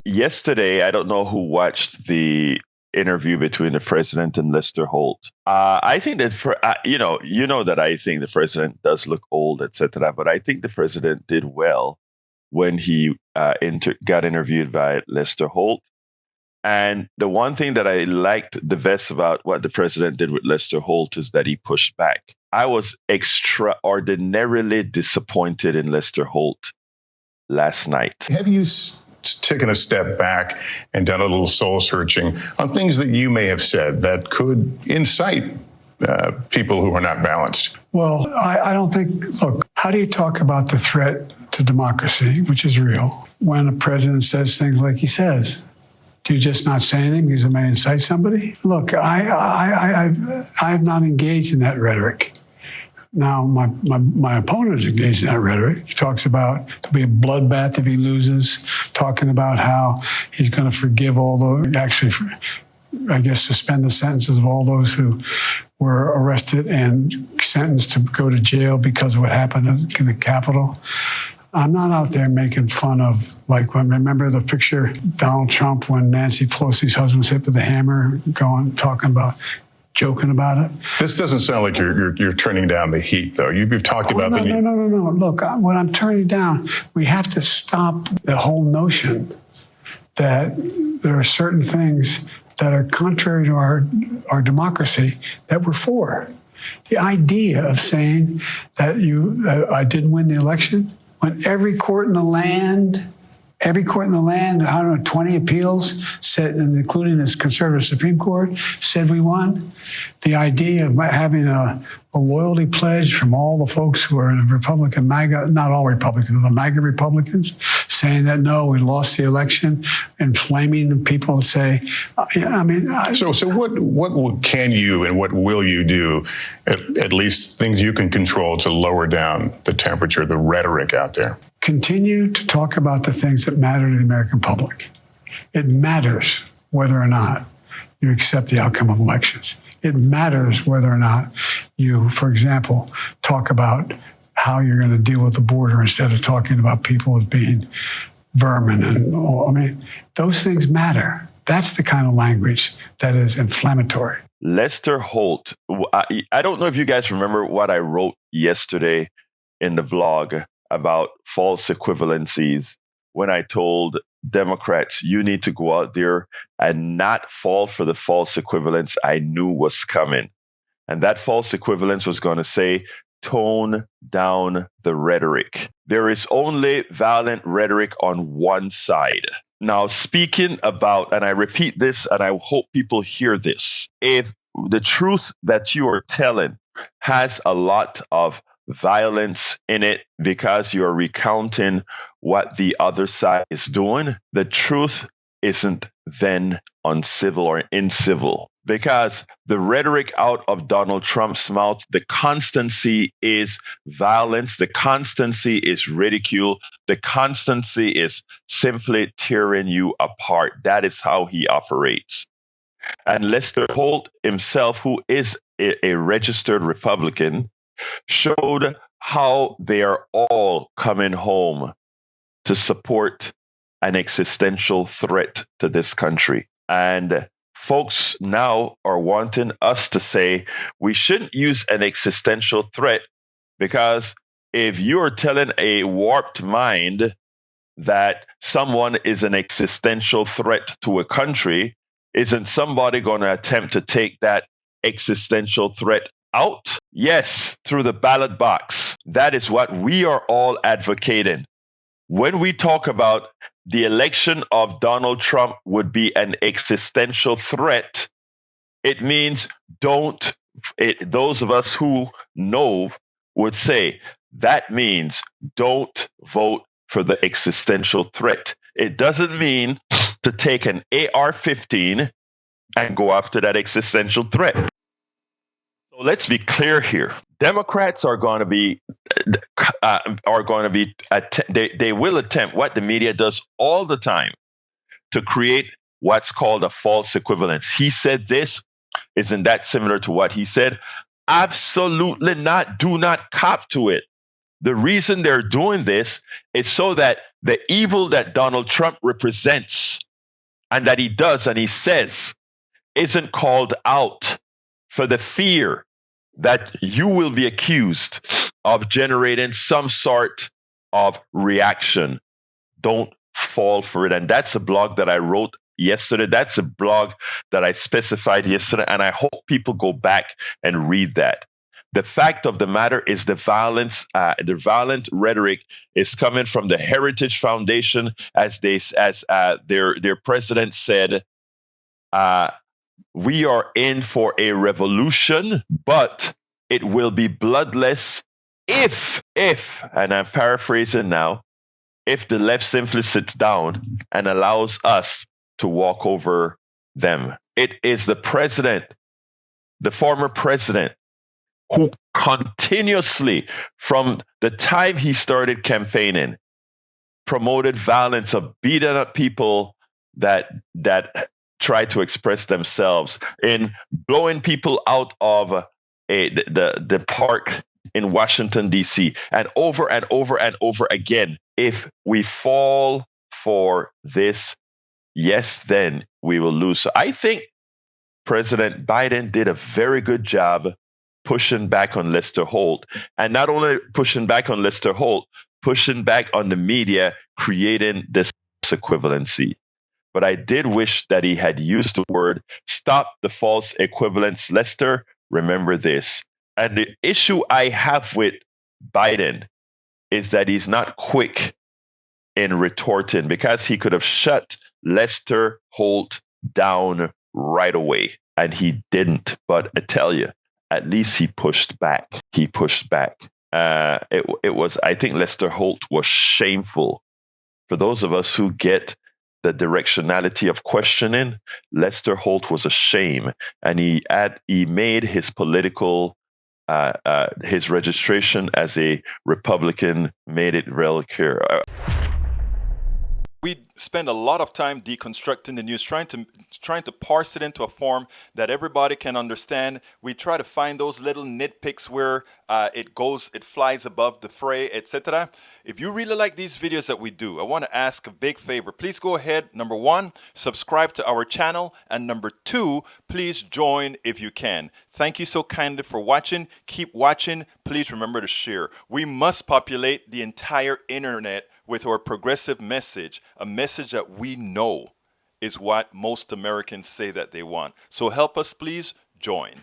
Yesterday, I don't know who watched the interview between the president and Lester Holt. I think that that I think the president does look old, etc. But I think the president did well when he got interviewed by Lester Holt. And the one thing that I liked the best about what the president did with Lester Holt is that he pushed back. I was extraordinarily disappointed in Lester Holt last night. Have you taken a step back and done a little soul searching on things that you may have said that could incite people who are not balanced? Well, I don't think, look, how do you talk about the threat to democracy, which is real, when a president says things like he says? Do you just not say anything because it may incite somebody? Look, I've not engaged in that rhetoric. Now, my opponent is engaged in that rhetoric. He talks about there'll be a bloodbath if he loses, talking about how he's going to forgive all those, actually, I guess, suspend the sentences of all those who were arrested and sentenced to go to jail because of what happened in the Capitol. I'm not out there making fun of, like, remember the picture, Donald Trump, when Nancy Pelosi's husband was hit with a hammer, joking about it. This doesn't sound like you're turning down the heat, though. You've talked about the... No. Look, what I'm turning down, we have to stop the whole notion that there are certain things that are contrary to our democracy that we're for. The idea of saying that I didn't win the election, when every court in the land, I don't know, 20 appeals said, including this conservative Supreme Court, said we won. The idea of having a loyalty pledge from all the folks who are in the Republican MAGA, not all Republicans, the MAGA Republicans, saying that, no, we lost the election, inflaming the people to say, So what can you and what will you do, at least things you can control, to lower down the temperature, the rhetoric out there? Continue to talk about the things that matter to the American public. It matters whether or not you accept the outcome of elections. It matters whether or not you, for example, talk about how you're going to deal with the border instead of talking about people as being vermin. And those things matter. That's the kind of language that is inflammatory. Lester Holt, I don't know if you guys remember what I wrote yesterday in the vlog about false equivalencies, when I told Democrats, you need to go out there and not fall for the false equivalence I knew was coming. And that false equivalence was going to say, tone down the rhetoric. There is only violent rhetoric on one side. Now, speaking about, and I repeat this, and I hope people hear this, if the truth that you are telling has a lot of violence in it because you're recounting what the other side is doing, the truth isn't then uncivil or incivil. Because the rhetoric out of Donald Trump's mouth, the constancy is violence, the constancy is ridicule, the constancy is simply tearing you apart. That is how he operates. And Lester Holt himself, who is a registered Republican, showed how they are all coming home to support an existential threat to this country. And folks now are wanting us to say we shouldn't use an existential threat, because if you're telling a warped mind that someone is an existential threat to a country, isn't somebody going to attempt to take that existential threat out? Yes, through the ballot box. That is what we are all advocating. When we talk about the election of Donald Trump would be an existential threat, it means those of us who know would say that means don't vote for the existential threat. It doesn't mean to take an AR-15 and go after that existential threat. So let's be clear here. Democrats are going to be they will attempt what the media does all the time to create what's called a false equivalence. He said this. Isn't that similar to what he said? Absolutely not. Do not cop to it. The reason they're doing this is so that the evil that Donald Trump represents and that he does and he says isn't called out for the fear that you will be accused of generating some sort of reaction. Don't fall for it. And that's a blog that I wrote yesterday. That's a blog that I specified yesterday. And I hope people go back and read that. The fact of the matter is the violent rhetoric is coming from the Heritage Foundation, as their president said, we are in for a revolution, but it will be bloodless if, and I'm paraphrasing now, if the left simply sits down and allows us to walk over them. It is the president, the former president, who continuously, from the time he started campaigning, promoted violence of beating up people that try to express themselves, in blowing people out of the park in Washington, D.C., and over and over and over again. If we fall for this, yes, then we will lose. So I think President Biden did a very good job pushing back on Lester Holt, and not only pushing back on Lester Holt, pushing back on the media, creating this equivalency. But I did wish that he had used the word stop the false equivalence. Lester, remember this. And the issue I have with Biden is that he's not quick in retorting, because he could have shut Lester Holt down right away, and he didn't. But I tell you, at least he pushed back. He pushed back. It was, I think Lester Holt was shameful. For those of us who get the directionality of questioning, Lester Holt was a shame, and he made his political his registration as a Republican made it real clear. We spend a lot of time deconstructing the news, trying to parse it into a form that everybody can understand. We try to find those little nitpicks where it flies above the fray, etc. If you really like these videos that we do, I want to ask a big favor. Please go ahead, number one, subscribe to our channel, and number two, please join if you can. Thank you so kindly for watching. Keep watching. Please remember to share. We must populate the entire internet with our progressive message, a message that we know is what most Americans say that they want. So help us, please join.